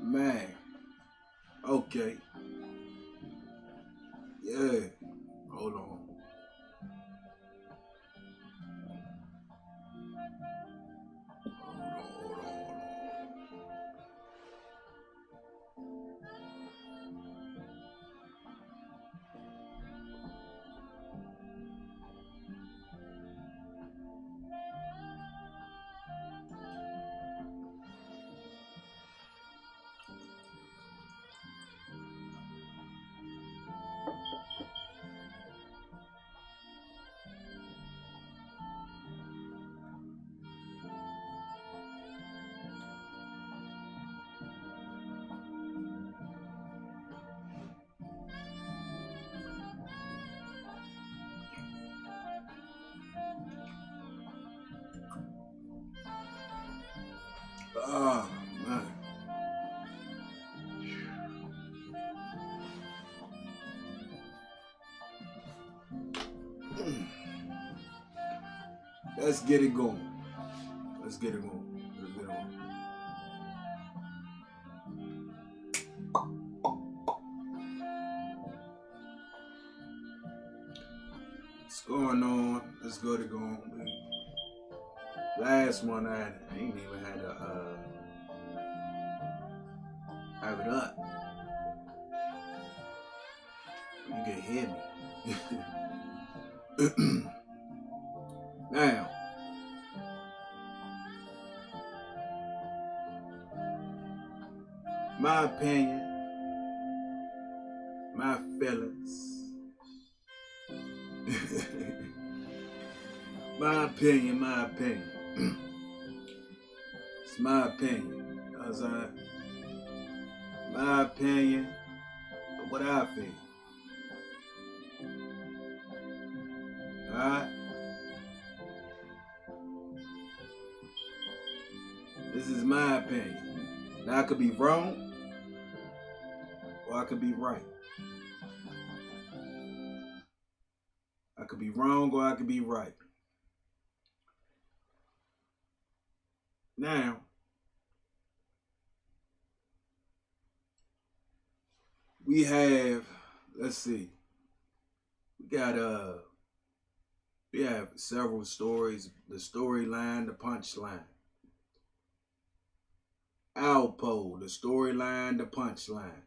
Man. Okay. Yeah. Hold on. Hold on. Oh, man. Let's get it going. Let's get it going. Let's get it going. What's going on? Let's go to go. Last one I ain't even had to have it up. You can hear me. Now, my opinion, my feelings, my opinion. It's my opinion. My opinion of what I feel. Alright? This is my opinion. Now I could be wrong or I could be right. I could be wrong or I could be right. Now, we have, let's see, we have several stories, the storyline, the punchline. Alpo, the storyline, the punchline.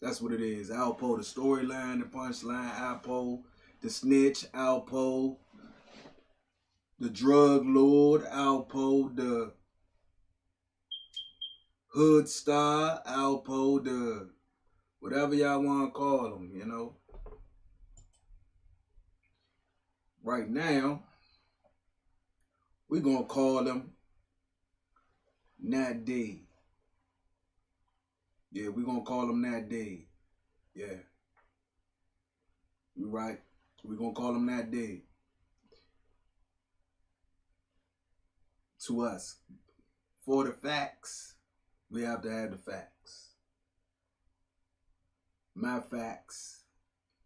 That's what it is. Alpo, the storyline, the punchline. Alpo, the snitch. Alpo, the drug lord. Alpo, the hood star. Alpo, the whatever y'all want to call him, you know. Right now, we're going to call him Nat D. Yeah, we're going to call him Nat D. Yeah. You right. We're going to call him Nat D. To us. For the facts, we have to have the facts. My facts.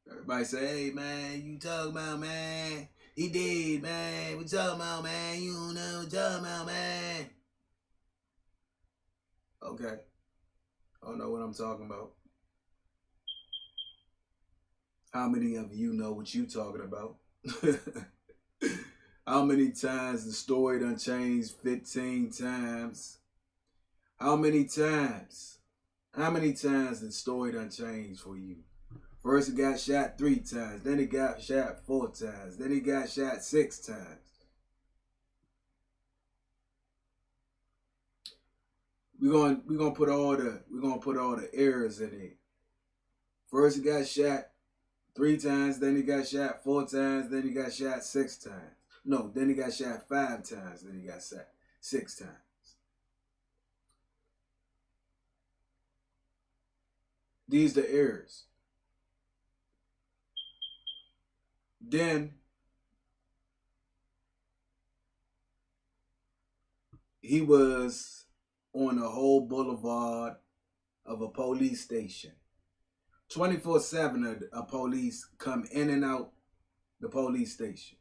Everybody say, hey, man, you talking about, man? He did, man. We talking about, man. You don't know what talking about, man. Okay. I don't know what I'm talking about. How many of you know what you talking about? How many times the story done changed 15 times? How many times? How many times the story done changed for you? First it got shot 3 times, then it got shot 4 times, then it got shot 6 times. We're gonna put all the errors in it. First it got shot 3 times, then he got shot 4 times, then he got shot 6 times. No, then he got shot 5 times, then he got shot 6 times. These the errors. Then he was on a whole boulevard of a police station. 24/7 a police come in and out the police station.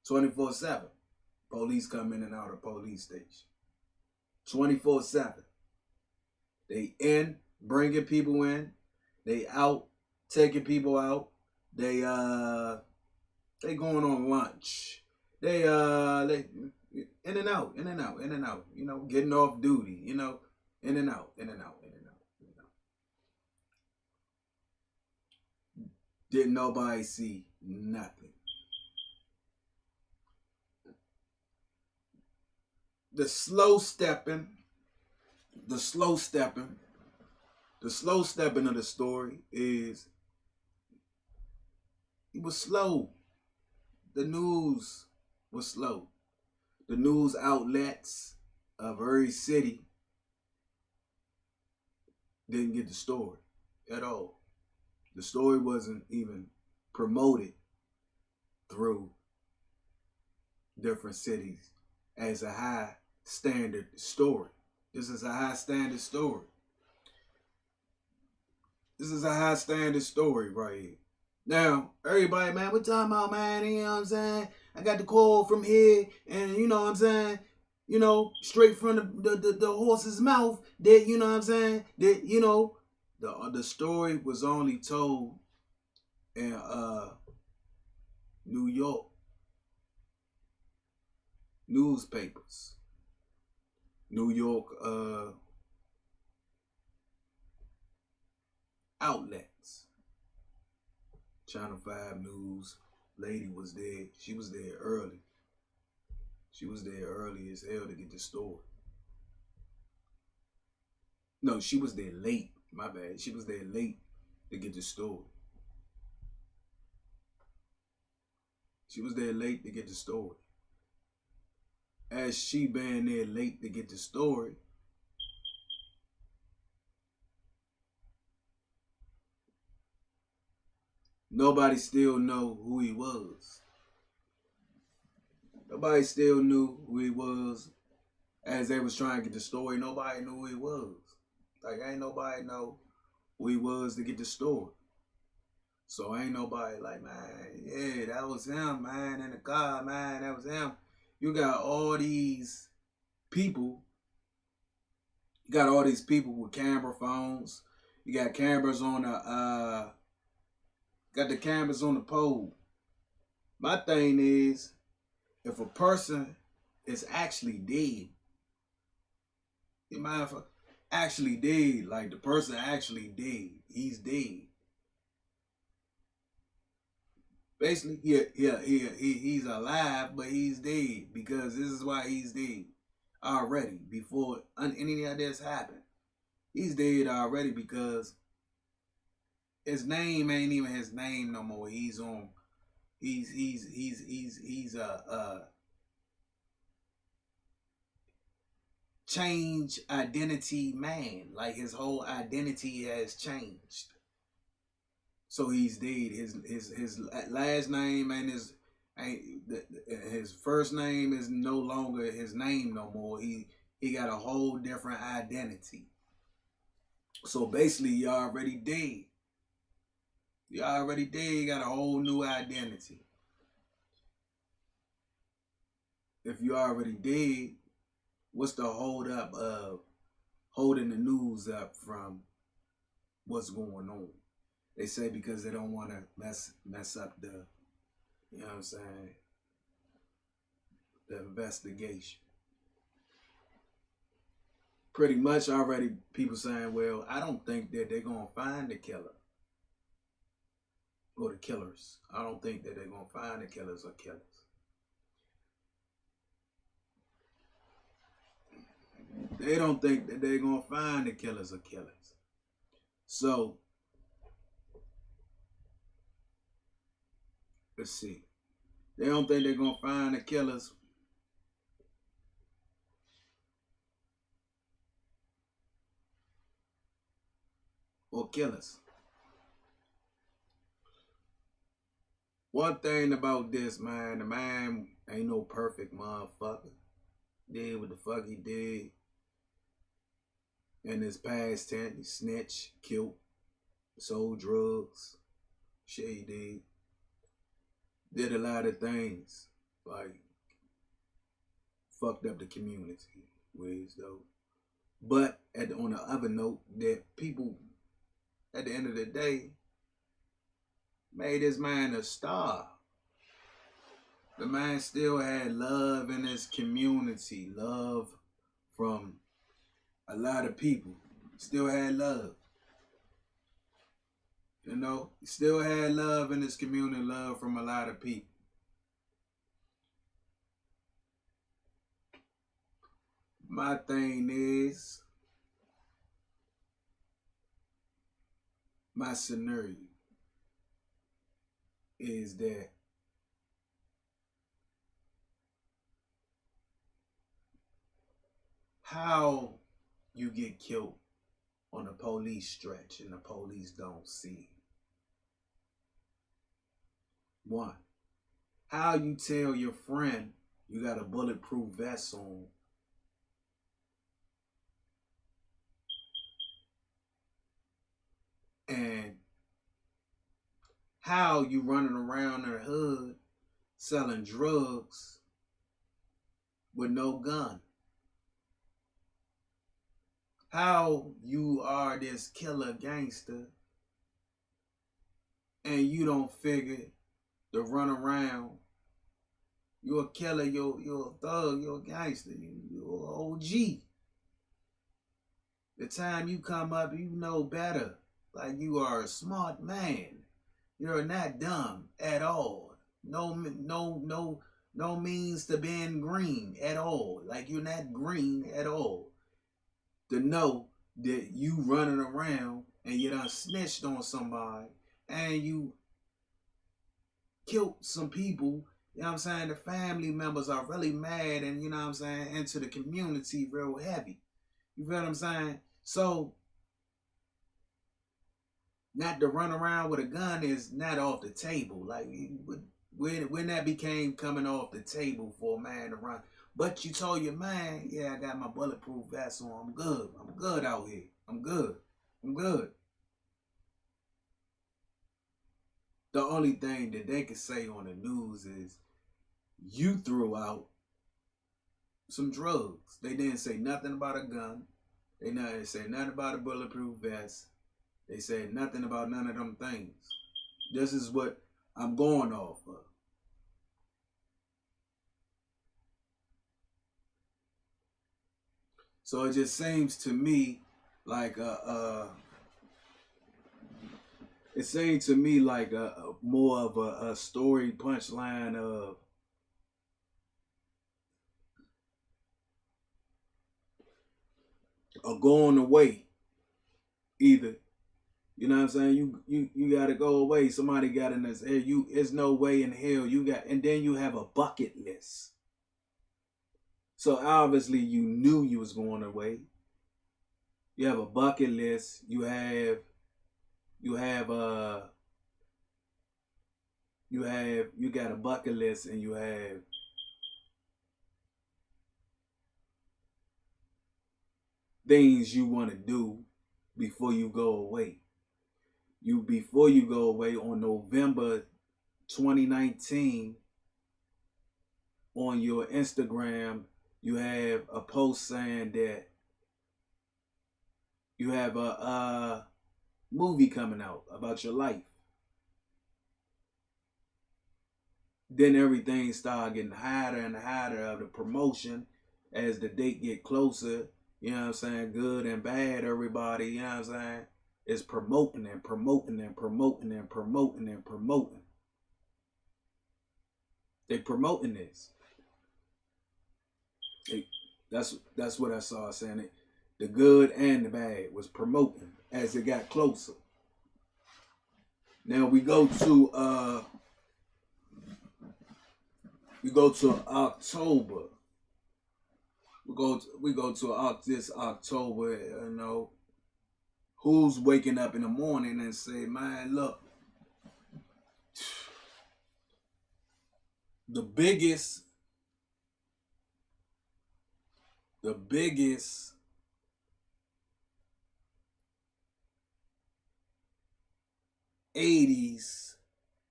24/7. Police come in and out of police station. 24/7. They in bringing people in. They out taking people out. They going on lunch. They in and out, in and out, in and out. You know, getting off duty. You know, in and out, in and out, in and out. You know. Didn't nobody see nothing. The slow stepping, the slow stepping, the slow stepping of the story is it was slow. The news was slow. The news outlets of every city didn't get the story at all. The story wasn't even promoted through different cities as a high standard story. This is a high standard story. This is a high standard story right here. Now, everybody, man, what talking about, man? You know what I'm saying? I got the call from here, and you know what I'm saying? You know, straight from the horse's mouth. That, you know what I'm saying? That, you know, the story was only told in New York newspapers, New York outlets. Channel 5 News lady was there. She was there early. She was there early as hell to get the story. No, she was there late. My bad. She was there late to get the story. She was there late to get the story. As she been there late to get the story, nobody still know who he was. Nobody still knew who he was as they was trying to get the story. Nobody knew who he was. Like, ain't nobody know who he was to get the story. So ain't nobody like, man, yeah, that was him, man, in the car, man, that was him. You got all these people. You got all these people with camera phones. You got cameras on the got the cameras on the pole. My thing is, if a person is actually dead, you mind if actually dead, like the person actually dead, he's dead. Basically, he's alive, but he's dead because this is why he's dead already. Before any of this happened, he's dead already because his name ain't even his name no more. He's on. He's change identity man. Like his whole identity has changed. So he's dead. His last name and his first name is no longer his name no more. He got a whole different identity. So basically, you already dead. You already dead. You got a whole new identity. If you already dead, what's the hold up of holding the news up from what's going on? They say because they don't want to mess up the, you know what I'm saying, the investigation. Pretty much already people saying, well, I don't think that they're going to find the killer or the killers. I don't think that they're going to find the killers or killers. They don't think that they're going to find the killers or killers. So, let's see. They don't think they're going to find the killers. Or killers. One thing about this, man, the man ain't no perfect motherfucker. Did what the fuck he did. In his past tense, he snitched, killed, sold drugs. Shit he did. Did a lot of things. Like, fucked up the community. Ways though. But on the other note, that people at the end of the day made this man a star. The man still had love in his community, love from a lot of people. Still had love. You know, he still had love in his community, love from a lot of people. My thing is, my scenario is that how you get killed on a police stretch and the police don't see. One, how you tell your friend you got a bulletproof vest on and how you running around in the hood selling drugs with no gun. How you are this killer gangster and you don't figure to run around. You're a killer, you're a thug, you're a gangster, you're an OG. The time you come up, you know better. Like you are a smart man. You're not dumb at all. No means to being green at all. Like you're not green at all. To know that you running around and you done snitched on somebody and you killed some people, you know what I'm saying? The family members are really mad and, you know what I'm saying, into the community real heavy. You feel what I'm saying? So, not to run around with a gun is not off the table. Like, when that became coming off the table for a man to run. But you told your man, yeah, I got my bulletproof vest on. I'm good. I'm good out here. I'm good. I'm good. The only thing that they could say on the news is you threw out some drugs. They didn't say nothing about a gun. They didn't say nothing about a bulletproof vest. They said nothing about none of them things. This is what I'm going off of. So it just seems to me like it seems to me like more of a story punchline of going away. Either, you know what I'm saying, you gotta go away. Somebody got in this head. There's no way in hell you got, and then you have a bucket list. So obviously you knew you was going away. You have a bucket list. You got a bucket list, and you have things you want to do before you go away. Before you go away on November 2019, on your Instagram, you have a post saying that you have a movie coming out about your life. Then everything started getting hotter and hotter of the promotion as the date get closer. You know what I'm saying? Good and bad, everybody, you know what I'm saying, is promoting and promoting and promoting and promoting and promoting. They promoting this. That's what I saw saying it. The good and the bad was promoting as it got closer. Now we go to October. We go to this October, you know. Who's waking up in the morning and say, man, look, the biggest 80s,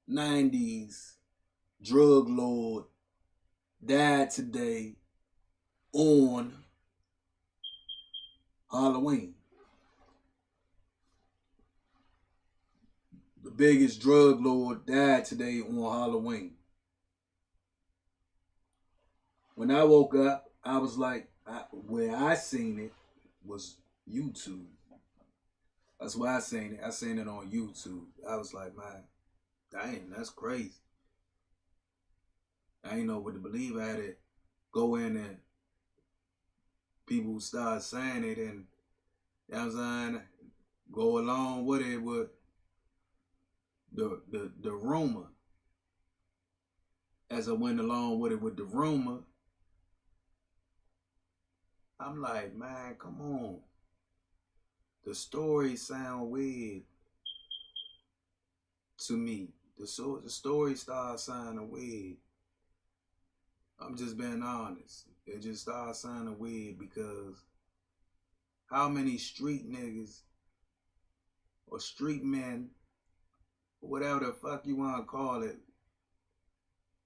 90s drug lord died today on Halloween. The biggest drug lord died today on Halloween. When I woke up, I was like, where I seen it was YouTube. That's why I seen it. I seen it on YouTube. I was like, man, dang, that's crazy. I didn't know what to believe. I had to go in and people start saying it, and you know what I'm saying, go along with it with the rumor. As I went along with it with the rumor, I'm like, man, come on. The stories sound weird to me. The story started sounding weird. I'm just being honest. It just started sounding weird because how many street niggas or street men, or whatever the fuck you want to call it,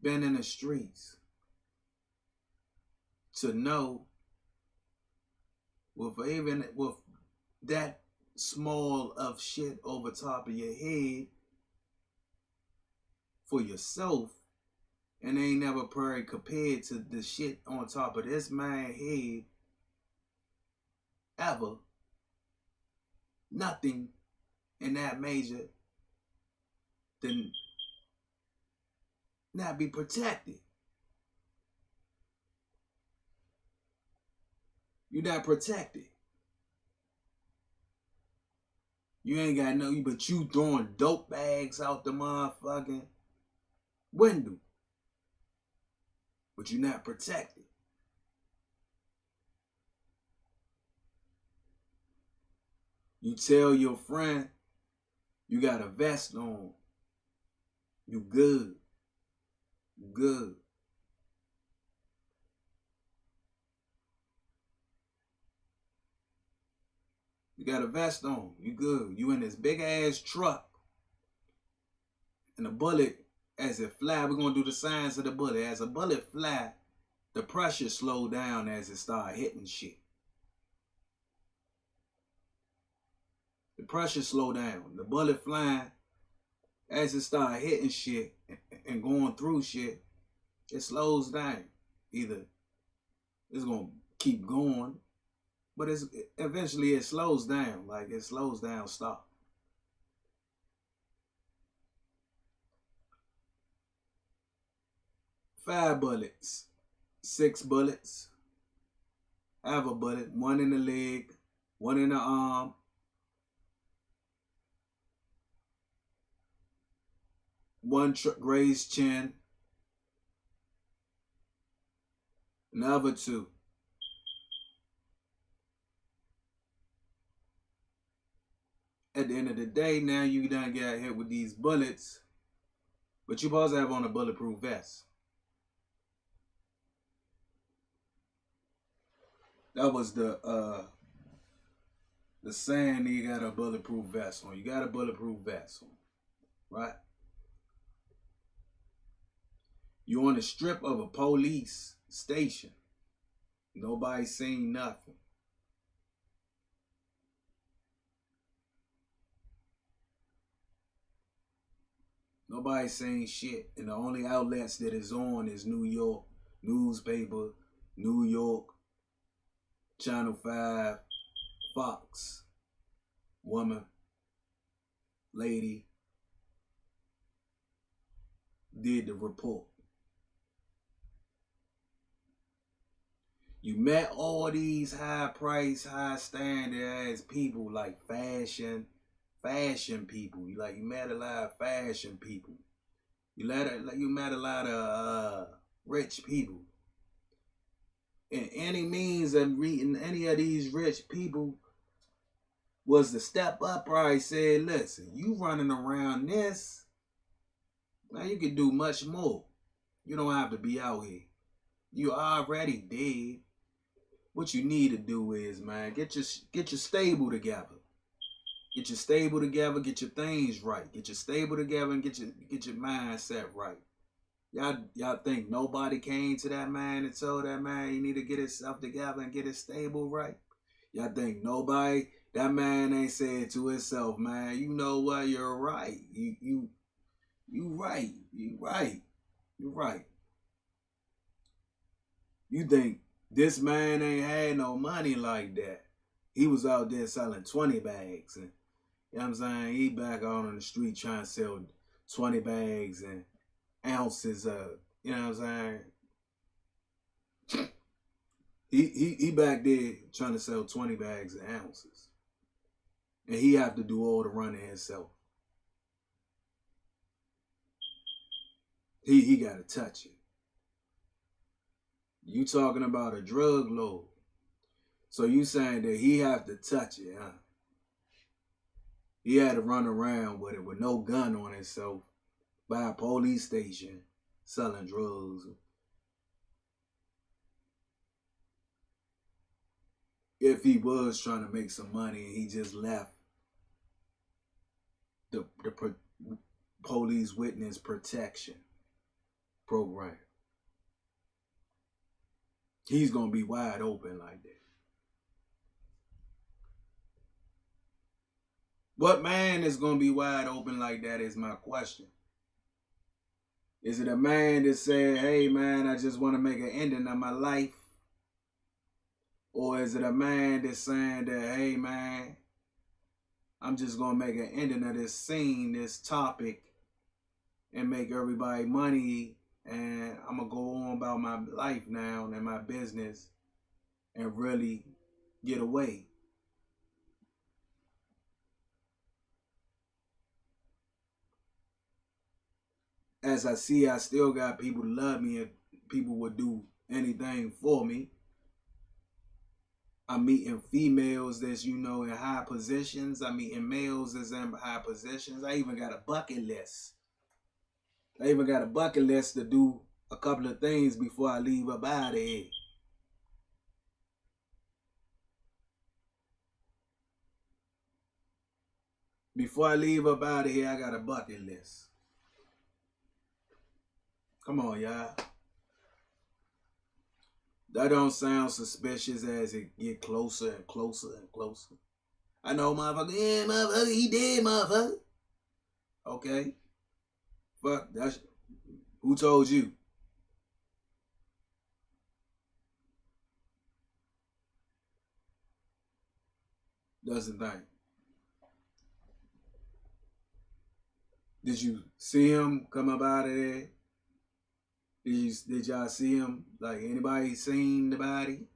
been in the streets to know with that small of shit over top of your head for yourself, and they ain't never probably compared to the shit on top of this man's head ever. Nothing in that major then not be protected. You're not protected. You ain't got no, but you throwing dope bags out the motherfucking window. But you're not protected. You tell your friend you got a vest on. You good. You good. You got a vest on. You good. You in this big ass truck. And a bullet, as it fly, we're going to do the science of the bullet. As a bullet fly, the pressure slow down as it start hitting shit. The pressure slow down. The bullet flying, as it start hitting shit and going through shit, it slows down. Either it's going to keep going, but eventually it slows down. Like it slows down, stop. Five bullets, 6 bullets. I have a bullet, 1 in the leg, 1 in the arm, 1 grazed chin, another 2. At the end of the day, now you done get hit with these bullets, but you're supposed to have on a bulletproof vest. That was the saying, you got a bulletproof vest on. You got a bulletproof vest on, right? You're on the strip of a police station. Nobody seen nothing. Nobody saying shit. And the only outlets that is on is New York newspaper, New York, Channel 5, Fox, woman, lady, did the report. You met all these high price, high standard ass people like fashion people. You met a lot of fashion people. You met a lot of rich people. And any means of reading any of these rich people was to step up, probably said, listen, you running around this, now you can do much more. You don't have to be out here. You already dead. What you need to do is, man, get your stable together. Get your stable together, get your things right. Get your stable together and get your mindset right. Y'all think nobody came to that man and told that man he need to get himself together and get his stable right? Y'all think nobody, that man ain't said to himself, man, you know what, you're right. You right. You right. You right. You think this man ain't had no money like that. He was out there selling 20 bags. And, you know what I'm saying? He back out on the street trying to sell 20 bags and ounces of, you know what I'm saying? He back there trying to sell 20 bags of ounces. And he have to do all the running himself. He got to touch it. You talking about a drug load. So you saying that he have to touch it, huh? He had to run around with it with no gun on himself by a police station selling drugs. If he was trying to make some money and he just left the police witness protection program, he's going to be wide open like that. What man is going to be wide open like that is my question. Is it a man that said, hey man, I just want to make an ending of my life? Or is it a man that's saying that, hey man, I'm just going to make an ending of this scene, this topic, and make everybody money, and I'm going to go on about my life now and my business and really get away? As I see, I still got people to love me, and people would do anything for me. I'm meeting females that's, you know, in high positions. I'm meeting males that's in high positions. I even got a bucket list. I even got a bucket list to do a couple of things before I leave up out of here. Before I leave up out of here, I got a bucket list. Come on, y'all. That don't sound suspicious as it get closer and closer and closer. I know, motherfucker. Yeah, motherfucker. He dead, motherfucker. Okay. Fuck. That's who told you? That's the thing. Did you see him come up out of there? Did y'all see him? Like, anybody seen the body?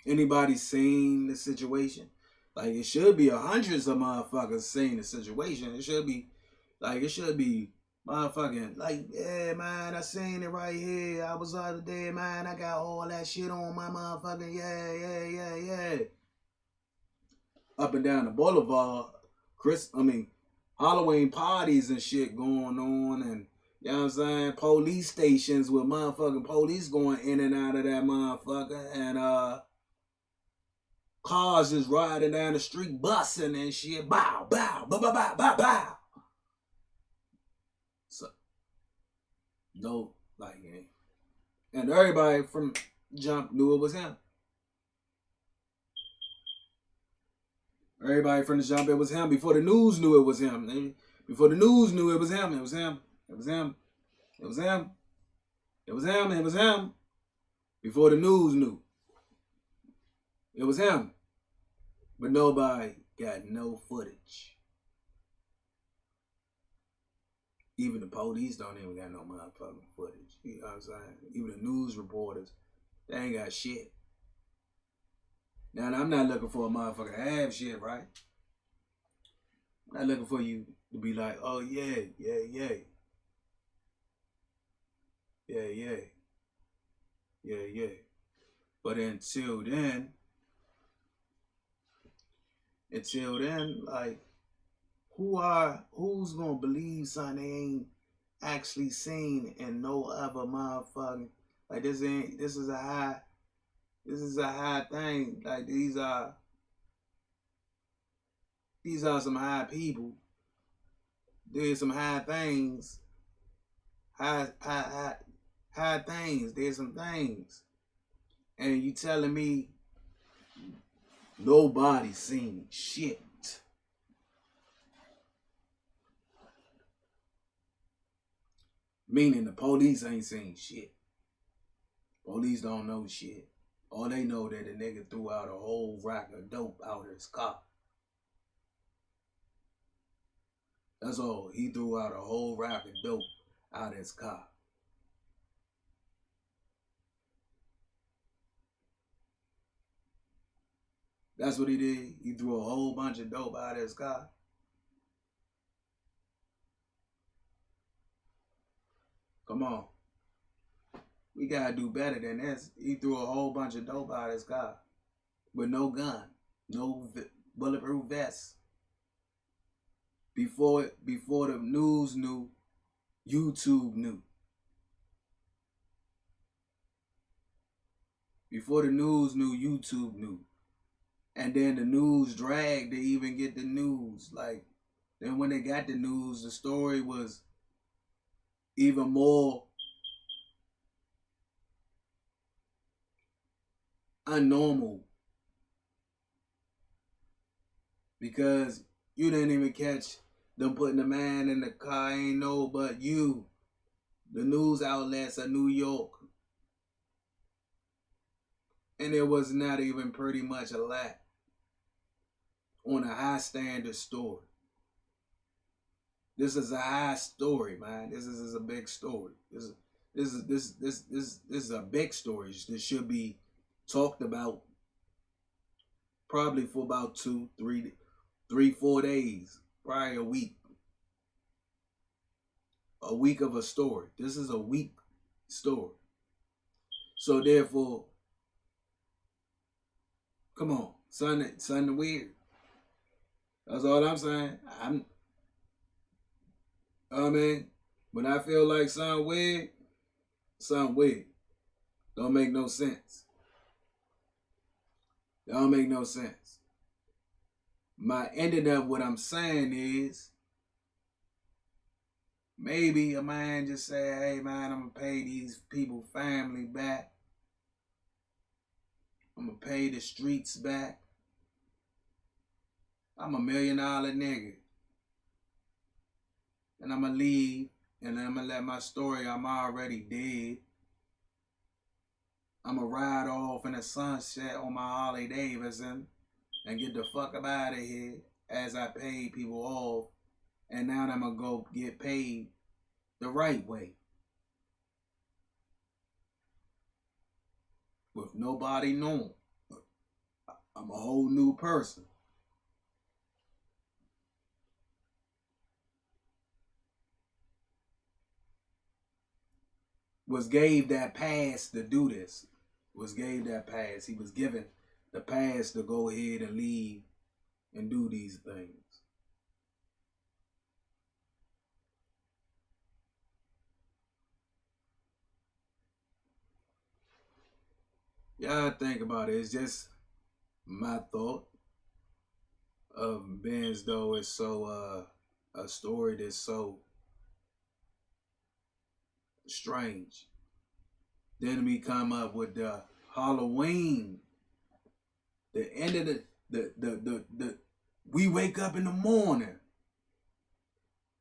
Anybody seen the situation? Like, it should be hundreds of motherfuckers seen the situation. It should be motherfucking, like, yeah, man, I seen it right here. I was out there, man. I got all that shit on my motherfucking, yeah. Up and down the boulevard, Halloween parties and shit going on, and you know what I'm saying, police stations with motherfucking police going in and out of that motherfucker, and cars just riding down the street busting and shit. Bow, bow, bow, bow, bow, bow, bow. So, no, like, and everybody from jump knew it was him. Everybody from the jump, it was him. Before the news knew it was him. Before the news knew it was him. It was him. It was him. It was him. It was him. It was him. Before the news knew. It was him. But nobody got no footage. Even the police don't even got no motherfucking footage. You know what I'm saying? Even the news reporters, they ain't got shit. Now, I'm not looking for a motherfucker to have shit, right? I'm not looking for you to be like, oh, yeah. But until then, like, who's gonna believe something they ain't actually seen in no other motherfucking, like, this is a high thing. Like, these are some high people. There's some high things. High things. There's some things. And you telling me nobody seen shit. Meaning the police ain't seen shit. Police don't know shit. All they know that the nigga threw out a whole rack of dope out of his car. That's all. He threw out a whole rack of dope out of his car. That's what he did. He threw a whole bunch of dope out of his car. Come on. We gotta do better than this. He threw a whole bunch of dope out of his car with no gun, no bulletproof vest. Before the news knew, YouTube knew. Before the news knew, YouTube knew. And then the news dragged to even get the news. Like, then when they got the news, the story was even more unnormal. Because you didn't even catch them putting the man in the car, ain't no but you. The news outlets of New York. And it was not even pretty much a lot on a high standard story. This is a high story, man. This is a big story. This is a big story. This should be talked about probably for about 2, 3, 4 days, probably a week. A week of a story. This is a week story. So therefore, come on, something weird. That's all I'm saying. I mean, when I feel like something weird. Don't make no sense. Don't make no sense. My ending up what I'm saying is, maybe a man just say, hey man, I'm gonna pay these people family back. I'm gonna pay the streets back. I'm $1 million nigga. And I'm gonna leave and I'm gonna let my story, I'm already dead. I'm gonna ride off in the sunset on my Harley Davidson and get the fuck up out of here as I paid people off. And now I'm gonna go get paid the right way. With nobody knowing. I'm a whole new person. Was gave that pass to do this. Was gave that pass. He was given the pass to go ahead and leave and do these things. Y'all think about it. It's just my thought of being as though it's so a story that's so strange. Then we come up with the Halloween. The end of the we wake up in the morning.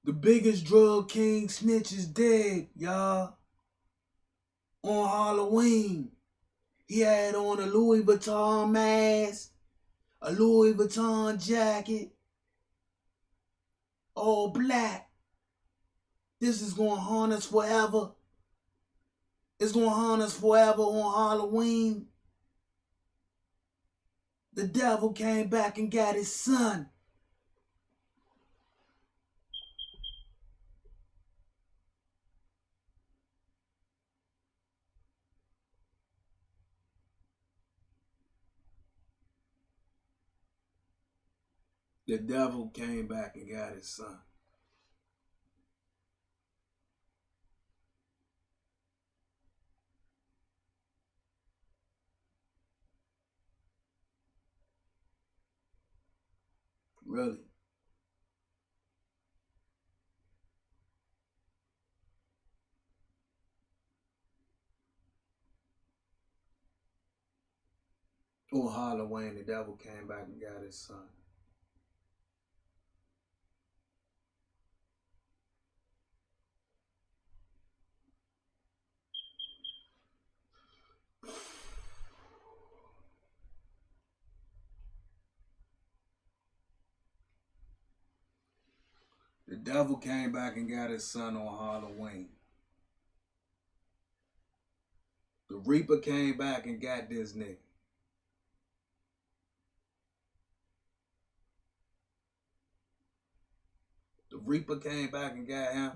The biggest drug king snitch is dead, y'all. On Halloween. He had on a Louis Vuitton mask, a Louis Vuitton jacket, all black. This is gonna haunt us forever. It's gonna haunt us forever on Halloween. The devil came back and got his son. The devil came back and got his son. Really? On Halloween, the devil came back and got his son. The devil came back and got his son on Halloween. The Reaper came back and got this nigga. The Reaper came back and got him.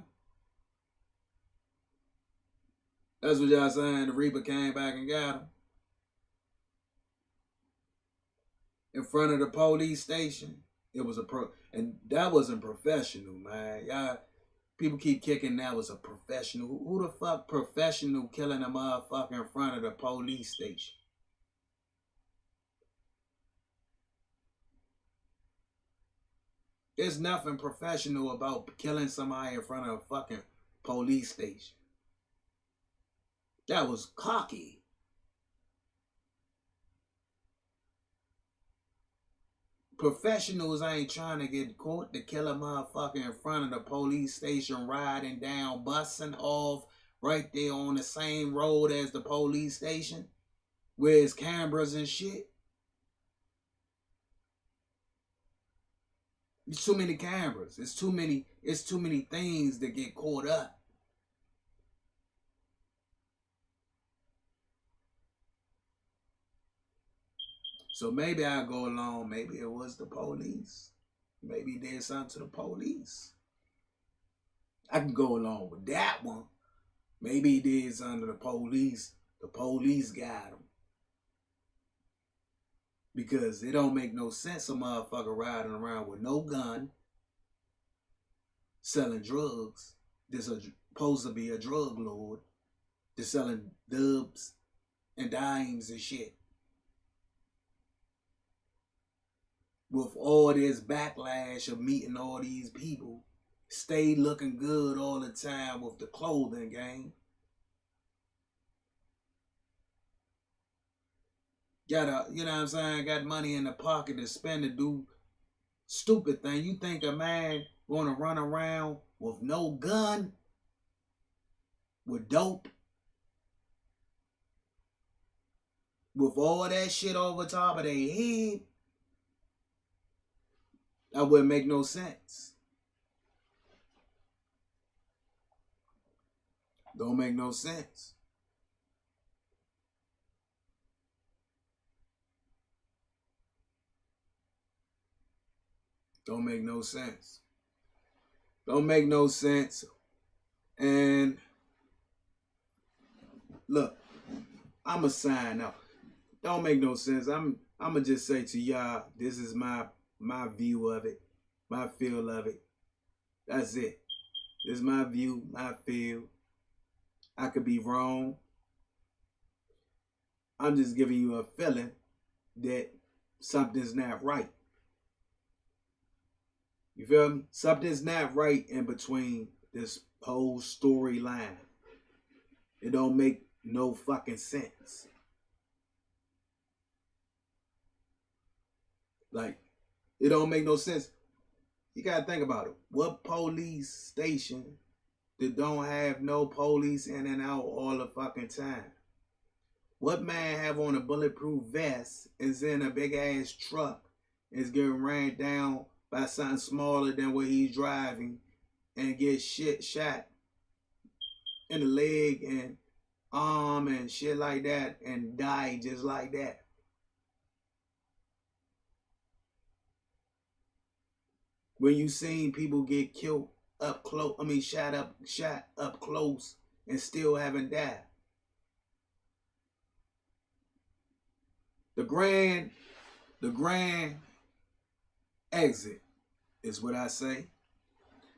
That's what y'all saying. The Reaper came back and got him. In front of the police station. It was and that wasn't professional, man. Y'all, people keep kicking that was a professional. Who the fuck professional killing a motherfucker in front of the police station? There's nothing professional about killing somebody in front of a fucking police station. That was cocky. Professionals ain't trying to get caught to kill a motherfucker in front of the police station, riding down, busting off right there on the same road as the police station, where it's cameras and shit. It's too many cameras. It's too many things that get caught up. So maybe I'll go along. Maybe it was the police. Maybe he did something to the police. I can go along with that one. Maybe he did something to the police. The police got him. Because it don't make no sense a motherfucker riding around with no gun, selling drugs. This is supposed to be a drug lord. They're selling dubs and dimes and shit. With all this backlash of meeting all these people, stay looking good all the time with the clothing game. Got you know what I'm saying, got money in the pocket to spend to do stupid thing. You think a man wanna run around with no gun, with dope, with all that shit over top of their head? That wouldn't make no sense. Don't make no sense. Don't make no sense. Don't make no sense. And look, I'ma sign out. Don't make no sense. I'ma just say to y'all, this is my view of it, my feel of it. That's it. This is my view, my feel. I could be wrong. I'm just giving you a feeling that something's not right. You feel me? Something's not right in between this whole storyline. It don't make no fucking sense. Like, it don't make no sense. You gotta think about it. What police station that don't have no police in and out all the fucking time? What man have on a bulletproof vest, is in a big ass truck, is getting ran down by something smaller than what he's driving, and get shot in the leg and arm and shit like that, and die just like that? When you seen people get killed up close, shot up close and still haven't died. The grand exit is what I say.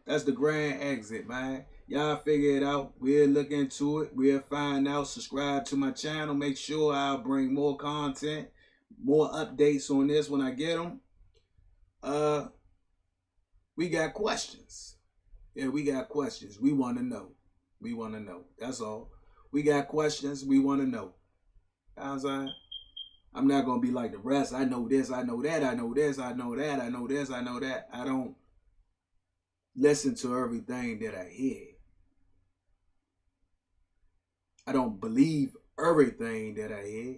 That's the grand exit, man. Y'all figure it out. We'll look into it. We'll find out. Subscribe to my channel. Make sure I'll bring more content, more updates on this when I get them. We got questions. Yeah, we got questions. We want to know. We want to know. That's all. We got questions. We want to know. How's that? I'm not going to be like the rest. I know this, I know that, I know this, I know that, I know this, I know that. I don't listen to everything that I hear. I don't believe everything that I hear.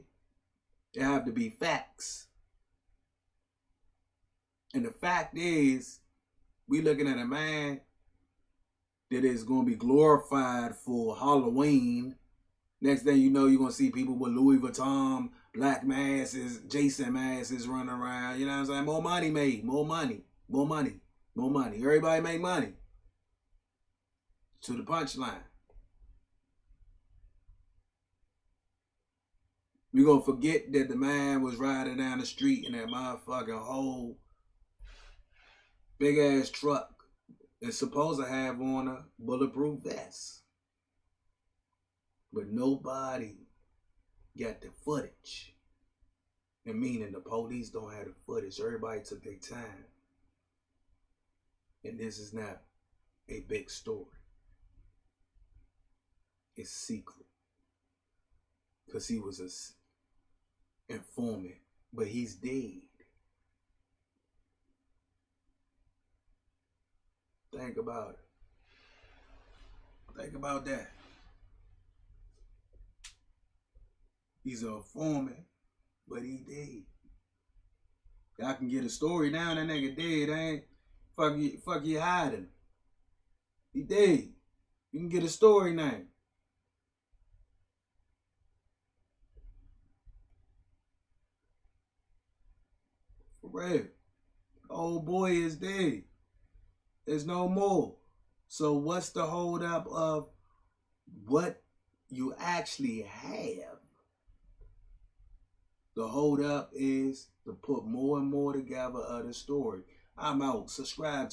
It have to be facts. And the fact is, we looking at a man that is going to be glorified for Halloween. Next thing you know, you're going to see people with Louis Vuitton, black masses, Jason masses running around. You know what I'm saying? More money made. More money. More money. More money. Everybody make money. To the punchline. We're going to forget that the man was riding down the street in that motherfucking whole big ass truck that's supposed to have on a bulletproof vest. But nobody got the footage. And meaning the police don't have the footage. Everybody took their time. And this is not a big story. It's secret. Because he was an informant. But he's dead. Think about it. Think about that. He's an informant, but he dead. Y'all can get a story now. That nigga dead. Ain't fuck you hiding. He dead. You can get a story now. For real. The old boy is dead. There's no more. So what's the hold up of what you actually have? The hold up is to put more and more together of the story. I'm out. Subscribe to